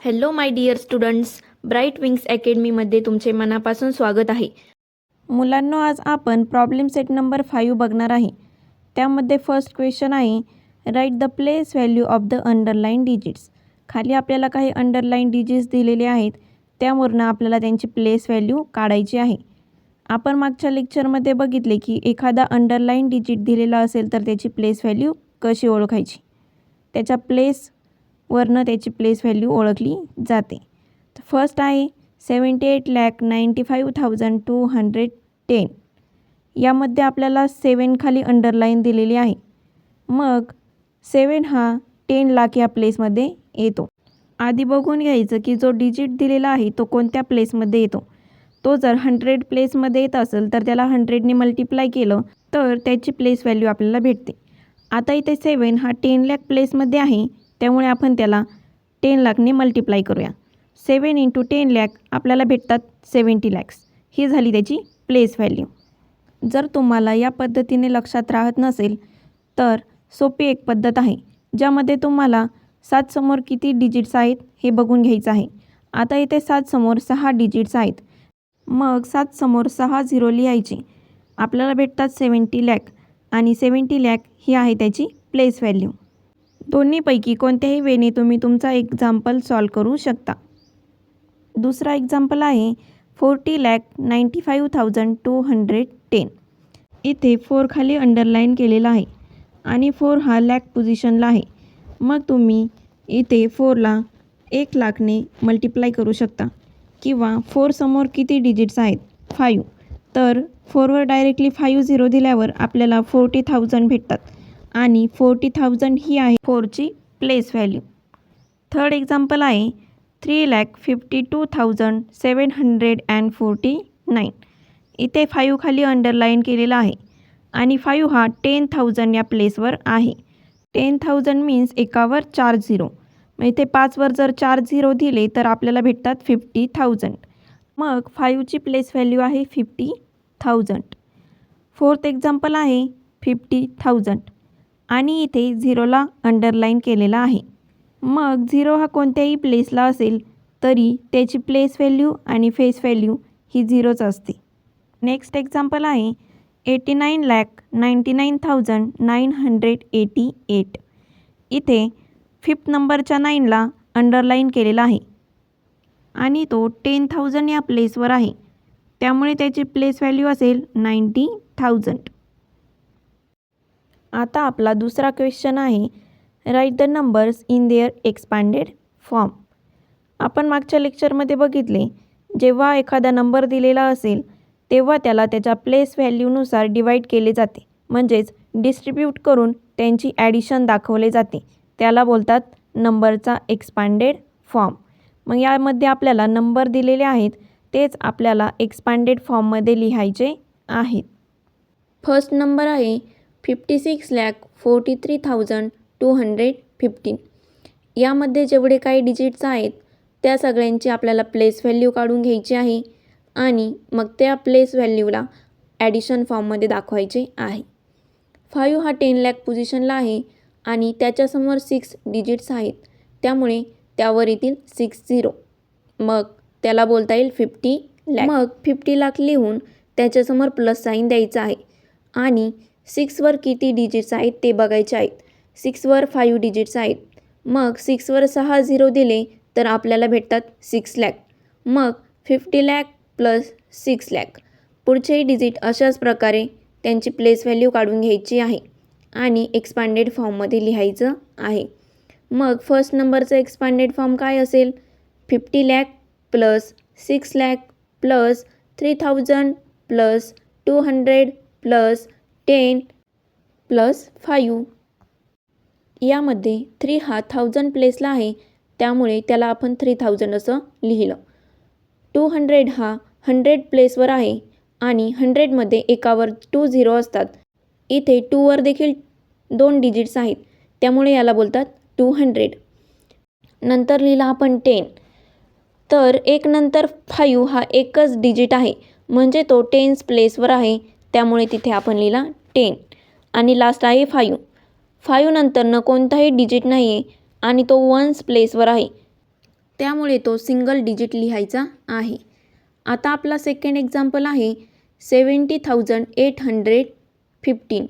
Hello my dear students, Bright Wings अकॅडमीमध्ये तुमचे मनापासून स्वागत आहे. मुलांनो, आज आपण प्रॉब्लेम सेट नंबर 5 बघणार आहे. त्यामध्ये फर्स्ट क्वेश्चन आहे, write the place value of the underline digits. खाली आपल्याला काही अंडरलाईन डिजिट्स दिलेले आहेत, त्यावरून आपल्याला त्यांची प्लेस व्हॅल्यू काढायची आहे. आपण मागच्या लेक्चरमध्ये बघितले की एखादा अंडरलाईन डिजिट दिलेला असेल तर त्याची प्लेस व्हॅल्यू कशी ओळखायची. त्याच्या प्लेसवरनं त्याची प्लेस व्हॅल्यू ओळखली जाते. फर्स्ट आहे 78,95,210. यामध्ये आपल्याला 7 खाली अंडरलाईन दिलेली आहे. मग 7 हा 10 लाख या प्लेसमध्ये येतो. आधी बघून घ्यायचं की जो डिजिट दिलेला आहे तो कोणत्या प्लेसमध्ये येतो. तो जर 100 प्लेसमध्ये येत असेल तर त्याला 100ने मल्टिप्लाय केलं तर त्याची प्लेस व्हॅल्यू आपल्याला भेटते. आता इथे 7 हा 10 लाख प्लेसमध्ये आहे, त्यामुळे आपण त्याला 10 लाखने मल्टिप्लाय करूया. 7 × 10 लाख आपल्याला भेटतात 70 लॅक्स. ही झाली त्याची प्लेस व्हॅल्यू. जर तुम्हाला या पद्धतीने लक्षात राहत नसेल तर सोपी एक पद्धत आहे, ज्यामध्ये तुम्हाला 7 समोर किती डिजिट्स आहेत हे बघून घ्यायचं आहे. आता इथे 7 समोर 6 डिजिट्स आहेत. मग 7 समोर 6 झिरो लिहायचे. आपल्याला भेटतात 70 लॅक आणि 70 लॅक ही आहे त्याची प्लेस व्हॅल्यू. दोन्हीपैकी कोणत्याही वेने तुम्ही तुमचा एक्झाम्पल सॉल्व करू शकता. दुसरा एक्झाम्पल आहे 40,95,210. इथे 4 खाली अंडरलाईन केलेला आहे आणि 4 हा लॅक पोझिशनला आहे. मग तुम्ही इथे 4ला 1 लाखने मल्टिप्लाय करू शकता. किंवा 4 समोर किती डिजिट्स आहेत 5, तर 4वर डायरेक्टली 5 झिरो दिल्यावर आपल्याला 40,000 भेटतात आणि 40,000 ही आहे 4ची प्लेस व्हॅल्यू. थर्ड एक्झाम्पल आहे 3,52,749. इथे 5 खाली अंडरलाईन केलेला आहे आणि 5 हा 10,000 या प्लेसवर आहे. 10,000 मीन्स एकावर 4 झिरो. मग इथे 5वर जर 4 झिरो दिले तर आपल्याला भेटतात 50,000. मग 5ची प्लेस व्हॅल्यू आहे 50,000. फोर्थ एक्झाम्पल आहे 50,000 आणि इथे 0ला अंडरलाईन केलेला आहे. मग 0 हा कोणत्याही प्लेसला असेल तरी त्याची प्लेस व्हॅल्यू आणि फेस व्हॅल्यू ही 0च असते. नेक्स्ट एक्झाम्पल आहे 89,99,988. इथे 5th नंबरच्या 9ला अंडरलाईन केलेला आहे आणि तो 10,000 या प्लेसवर आहे, त्यामुळे त्याची प्लेस व्हॅल्यू असेल 90,000. आता आपला दुसरा क्वेश्चन आहे, write the numbers in their expanded form. आपण मागच्या लेक्चरमध्ये बघितले, जेव्हा एखादा नंबर दिलेला असेल तेव्हा त्याला त्याच्या प्लेस व्हॅल्यूनुसार डिवाईड केले जाते, म्हणजेच डिस्ट्रीब्यूट करून त्यांची ॲडिशन दाखवले जाते. त्याला बोलतात नंबरचा एक्सपांडेड फॉर्म. मग यामध्ये आपल्याला नंबर दिलेले आहेत तेच आपल्याला एक्सपांडेड फॉर्ममध्ये लिहायचे आहेत. फर्स्ट नंबर आहे 56,43,215. यामध्ये जेवढे काही डिजिट्स आहेत त्या सगळ्यांची आपल्याला प्लेस व्हॅल्यू काढून घ्यायची आहे आणि मग त्या प्लेस व्हॅल्यूला ॲडिशन फॉर्ममध्ये दाखवायचे आहे. 5 हा 10 लाख पोझिशनला आहे आणि त्याच्यासमोर 6 डिजिट्स आहेत, त्यामुळे त्यावर येतील 6 झिरो. मग त्याला बोलता येईल 50 लाख. मग 50 लाख लिहून त्याच्यासमोर प्लस साईन द्यायचं आहे आणि 6वर किती डिजिट्स आहेत ते बघायचे आहेत. 6वर 5 डिजिट्स आहेत. मग 6वर 6 झिरो दिले तर आपल्याला भेटतात 6 लाख. मग 50 लाख प्लस 6 लाख. पुढचेही डिजिट अशाच प्रकारे त्यांची प्लेस व्हॅल्यू काढून घ्यायची आहे आणि एक्सपांडेड फॉर्ममध्ये लिहायचं आहे. मग फर्स्ट नंबरचं एक्सपांडेड फॉर्म काय असेल? 50 lakh plus 6 lakh plus 3,000 plus 200 plus 10 plus 5. यामध्ये 3 हा 1000 प्लेसला आहे, त्यामुळे त्याला आपण 3000 असं लिहिलं. 200 हा 100 प्लेसवर आहे आणि 100मध्ये एकावर 2 झिरो असतात. इथे 2वर देखील 2 डिजिट्स आहेत, त्यामुळे याला बोलतात 200. नंतर लिहिला आपण 10. तर 1 नंतर 5 हा एकच डिजिट आहे, म्हणजे तो 10th प्लेसवर आहे, त्यामुळे तिथे आपण लिहिला 10. आणि लास्ट आहे 5. 5 नंतरनं कोणताही डिजिट नाही आहे आणि तो 1th प्लेसवर आहे, त्यामुळे तो सिंगल डिजिट लिहायचा आहे. आता आपला सेकंड एक्झाम्पल आहे 70,815.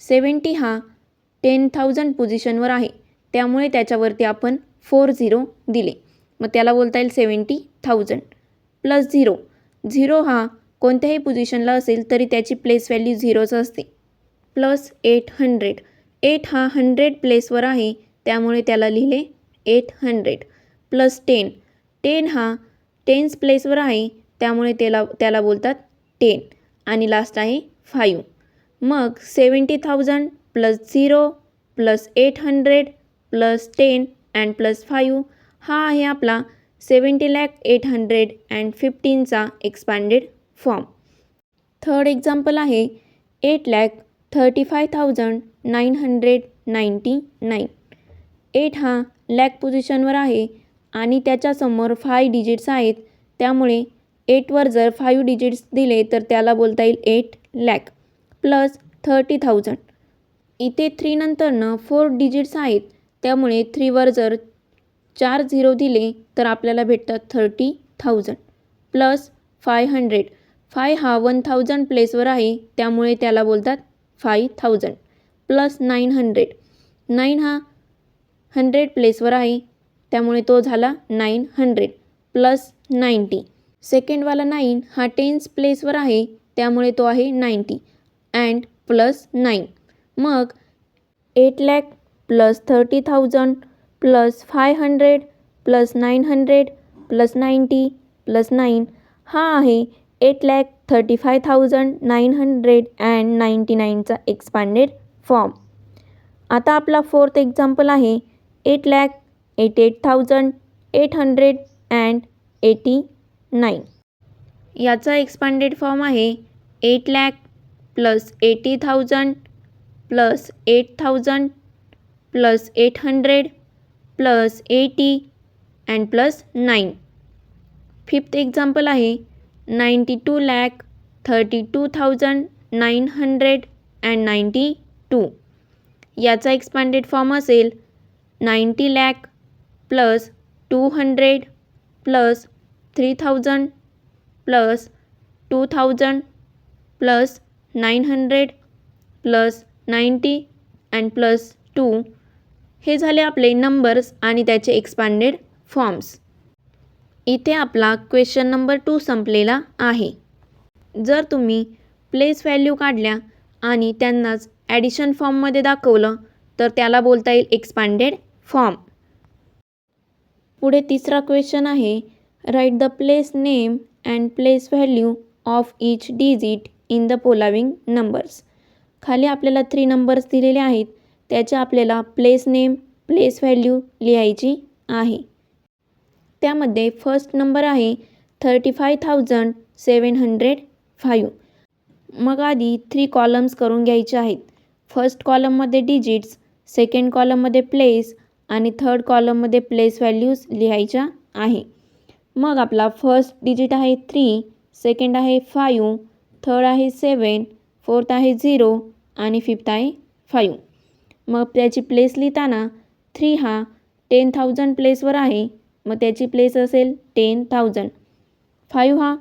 70 हा 10,000 पोझिशनवर आहे, त्यामुळे त्याच्यावरती आपण 40 दिले. मग त्याला बोलता येईल 70,000 प्लस 0. 0 हा कोणत्याही पोझिशनला असेल तरी त्याची प्लेस व्हॅल्यू 0च असते. प्लस 800. 8 हा 100 प्लेसवर आहे, त्यामुळे त्याला लिहिले 800. प्लस 10. 10 हा 10th प्लेसवर आहे, त्यामुळे त्याला बोलतात 10. आणि लास्ट आहे 5. मग 70,000 plus 0 plus 800 plus 10 and plus 5 हा आहे आपला 70,815चा एक्सपांडेड फॉर्म. थर्ड एक्झाम्पल आहे 8,35,999. 8 हा लॅक पोझिशनवर आहे आणि त्याच्यासमोर 5 डिजिट्स आहेत, त्यामुळे 8वर जर 5 डिजिट्स दिले तर त्याला बोलता येईल 8 लॅक. प्लस 30,000. इथे 3 नंतरनं 4 डिजिट्स आहेत, त्यामुळे 3वर जर 4 झिरो दिले तर आपल्याला भेटतात 30,000. प्लस 500. 5 हा 1,000 प्लेसवर आहे, त्यामुळे त्याला बोलतात 5,000. प्लस 900. 9 हा 100 प्लेसवर आहे, त्यामुळे तो झाला 900. प्लस 90. सेकंडवाला 9 हा 10th प्लेसवर आहे, त्यामुळे तो आहे 90 अँड प्लस 9. मग 8 lakh plus 30,000 plus 500 plus 900 plus 90 plus 9 हा आहे 8,35,999चा एक्सपांडेड फॉर्म. आता आपला फोर्थ एक्झाम्पल आहे 8,88,889. याचा एक्सपांडेड फॉर्म आहे 8 lakh plus 80,000 plus 8,000 plus 800 plus 80 and plus 9. Fifth example आहे 92,32,992. याचा एक्सपांडेड फॉर्म असेल 90 lakh plus 200 plus 3,000 plus 2,000 plus 900 plus 90 and plus 2. हे झाले आपले नंबर्स आणि त्याचे एक्सपांडेड फॉर्म्स. इथे आपला क्वेश्चन नंबर 2 संपलेला आहे. जर तुम्ही प्लेस व्हॅल्यू काढल्या आणि त्यांनाच ॲडिशन फॉर्ममध्ये दाखवलं तर त्याला बोलता येईल एक्सपांडेड फॉर्म. पुढे तिसरा क्वेश्चन आहे write the place name and place value of each digit in the following numbers. खाली आपल्याला 3 नंबर्स दिलेले आहेत, त्याच्या आपल्याला प्लेस नेम प्लेस व्हॅल्यू लिहायची आहे. त्यामध्ये फर्स्ट नंबर आहे 35,705. मग आधी 3 कॉलम्स करून घ्यायचे आहेत. फर्स्ट कॉलममध्ये डिजिट्स, सेकंड कॉलममध्ये प्लेस आणि थर्ड कॉलममध्ये प्लेस व्हॅल्यूज लिहायच्या आहे. मग आपला फर्स्ट डिजिट आहे 3, सेकंड आहे 5, थर्ड आहे 7, फोर्थ आहे 0 आणि फिफ्थ आहे 5. मग त्याची प्लेस लिहिताना 3 हा 10,000 प्लेसवर आहे, मग त्याची प्लेस असेल 10,000. 5 हा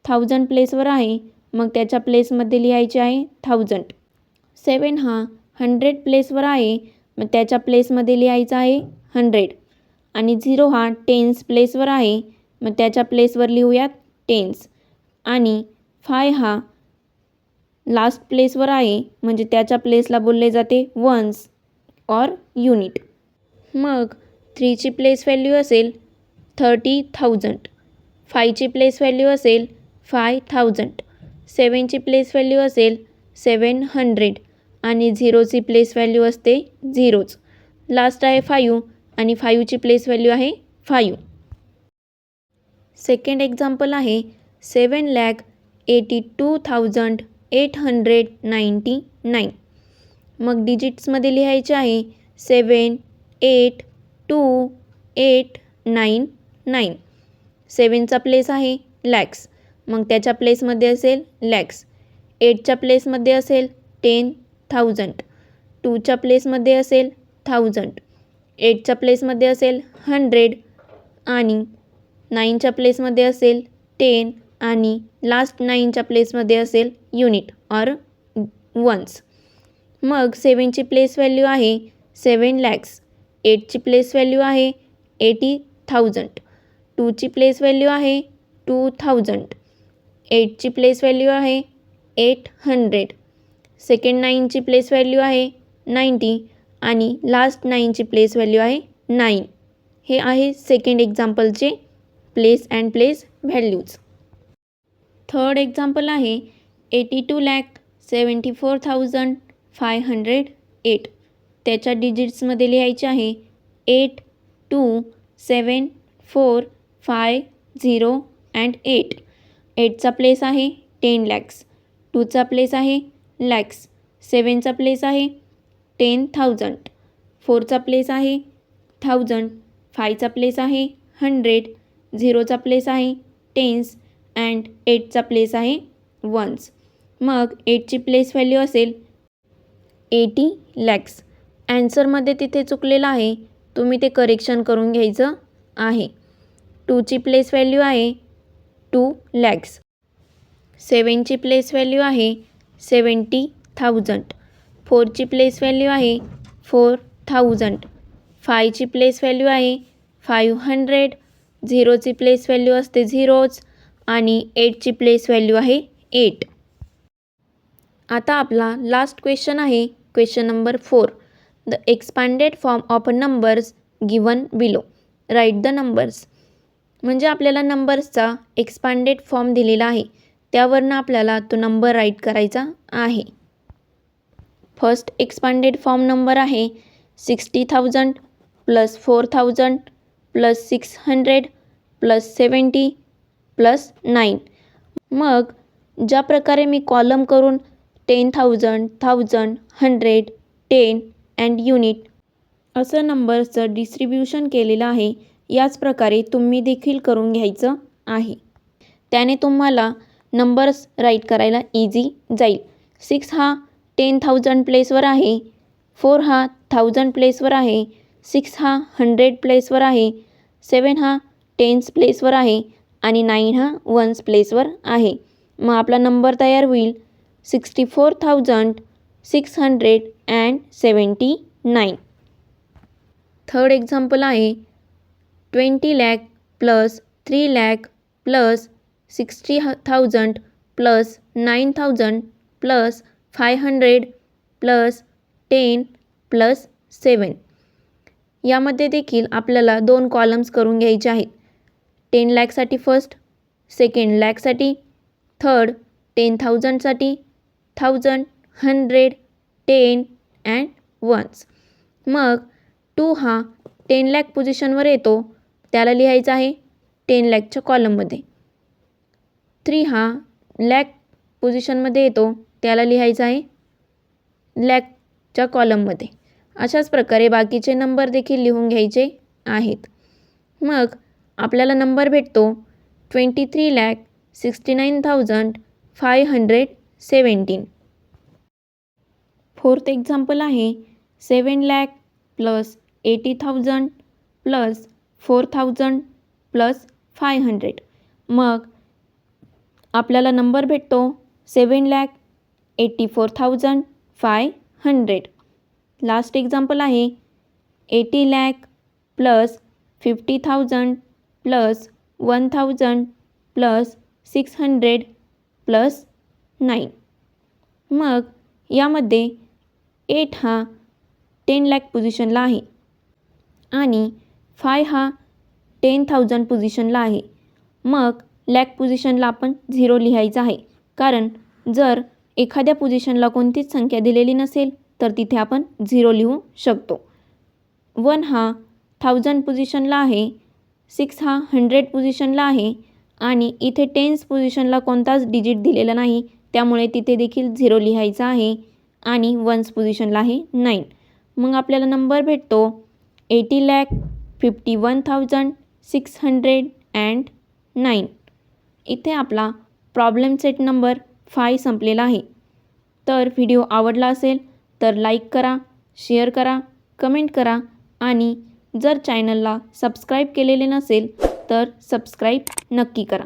1,000 प्लेसवर आहे, मग त्याच्या प्लेसमध्ये लिहायचे आहे 1,000. 7 हा 100 प्लेसवर आहे, मग त्याच्या प्लेसमध्ये लिहायचा आहे 100. आणि 0 हा 10th प्लेसवर आहे, मग त्याच्या प्लेसवर लिहूयात 10s. आणि 5 हा लास्ट प्लेसवर आहे, म्हणजे त्याच्या प्लेसला बोलले जाते वन्स ऑर युनिट. मग 3ची प्लेस व्हॅल्यू असेल 30,000, 5ची प्लेस व्हॅल्यू असेल 5,000, 7ची प्लेस व्हॅल्यू असेल 700 आणि 0ची प्लेस व्हॅल्यू असते 0च. लास्ट आहे 5 आणि 5ची प्लेस व्हॅल्यू आहे 5. सेकंड एक्झाम्पल आहे 7,82,899. मग डिजिट्समध्ये लिहायचे आहे 7, 8, 2, 8, 9, 9. 7चा प्लेस आहे लॅक्स, मग त्याच्या प्लेसमध्ये असेल लॅक्स. 8च्या प्लेसमध्ये असेल 10,000, 2च्या प्लेसमध्ये असेल 1,000, 8च्या प्लेसमध्ये असेल 100, आणि 9च्या प्लेसमध्ये असेल 10 आणि लास्ट 9च्या प्लेसमध्ये असेल युनिट ऑर वन्स. मग 7ची प्लेस व्हॅल्यू आहे 7 lakhs. 8ची प्लेस व्हॅल्यू आहे 80,000. 2ची प्लेस व्हॅल्यू आहे 2000. 8ची प्लेस व्हॅल्यू आहे 800. सेकंड 9ची प्लेस व्हॅल्यू आहे 90 आणि लास्ट 9ची प्लेस व्हॅल्यू आहे 9. हे आहे सेकंड एक्झाम्पलचे place and place values. Third example आहे 82,74,508. त्याच्या डिजिट्समध्ये लिहायचे आहे 8, 2, 7, 4, 5, 0 अँड 8. 8चा प्लेस आहे 10 lakhs. 2चा प्लेस आहे लॅक्स. 7चा प्लेस आहे 10,000. 4चा प्लेस आहे 1000. 5चा प्लेस आहे 100. 0चा प्लेस आहे टेन्स अँड 8चा प्लेस आहे वन्स. मग 8ची प्लेस व्हॅल्यू असेल 80 lakhs. ॲन्सरमध्ये तिथे चुकलेलं आहे, तुम्ही ते करेक्शन करून घ्यायचं आहे. 2ची प्लेस व्हॅल्यू आहे 2 lakhs. 7ची प्लेस व्हॅल्यू आहे 70,000. 4ची प्लेस व्हॅल्यू आहे 4,000. 5ची प्लेस व्हॅल्यू आहे 500. 0ची प्लेस व्हॅल्यू असते 0च आणि 8ची प्लेस व्हॅल्यू आहे 8. आता आपला लास्ट क्वेश्चन आहे question number 4. The expanded form of numbers given below. Write the numbers. म्हणजे आपल्याला नंबर्सचा एक्सपांडेड फॉर्म दिलेला आहे, त्यावरनं आपल्याला तो नंबर राईट करायचा आहे. फर्स्ट एक्सपांडेड फॉर्म नंबर आहे 60,000 प्लस 4,000 प्लस 600 प्लस 70 प्लस 9. मग ज्या प्रकारे मी कॉलम करून 10,000, 1000, 100, 10 अँड युनिट असं नंबर्सचं डिस्ट्रीब्युशन केलेलं आहे, याच प्रकारे तुम्ही देखील करून घ्यायचं आहे. त्याने तुम्हाला नंबर्स राईट करायला इझी जाईल. 6 हा 10,000 प्लेसवर आहे, 4 हा 1000 प्लेसवर आहे, 6 हा 100 प्लेसवर आहे, 7 हा 10s प्लेसवर आहे आणि 9 हा 1s प्लेसवर आहे. मग आपला नंबर तयार होईल 64,679. थर्ड एक्झाम्पल आहे 20 lakh plus 3 lakh plus 60,000 plus 9,000 plus 500 plus 10 plus 7. यामध्ये देखील आपल्याला 2 कॉलम्स करून घ्यायचे आहेत. 10 lakhसाठी फर्स्ट, सेकंड लॅकसाठी, थर्ड 10,000साठी, 1000, 100, 10 अँड 1s. मग 2 हा 10 lakh पोझिशनवर येतो, त्याला लिहायचं आहे 10 lakhच्या कॉलममध्ये. 3 हा लॅक पोझिशनमध्ये येतो, त्याला लिहायचं आहे लॅकच्या कॉलममध्ये. अशाच प्रकारे बाकीचे नंबर देखील लिहून घ्यायचे आहेत. मग आपल्याला नंबर भेटतो 23,69,517. फोर्थ एक्झाम्पल आहे 7 lakh प्लस 80,000 प्लस 4,000 प्लस 500. मग आपल्याला नंबर भेटतो 7,84,500. लास्ट एक्झाम्पल आहे 80 lakh plus 50,000 plus 1,000 plus 600 plus 9. मग यामध्ये 8 हा 10 lakh पोझिशनला आहे आणि 5 हा 10,000 पोझिशनला आहे. मग लॅक पोझिशनला आपण 0 लिहायचं आहे, कारण जर एखाद्या पोझिशनला कोणतीच संख्या दिलेली नसेल तर तिथे आपण 0 लिहू शकतो. 1 हा 1000 पोझिशनला आहे, 6 हा 100 पोझिशनला आहे आणि इथे 10s पोझिशनला कोणताच डिजिट दिलेला नाही, त्यामुळे तिथे देखील 0 लिहायचा आहे आणि 1s पोझिशनला आहे 9. मग आपल्याला नंबर भेटतो 80,51,609. इथे आपला प्रॉब्लेम सेट नंबर 5 संपलेला आहे. तर व्हिडिओ आवडला असेल तर लाईक करा, शेअर करा, कमेंट करा आणि जर चॅनलला सबस्क्राईब केलेले नसेल तर सबस्क्राईब नक्की करा.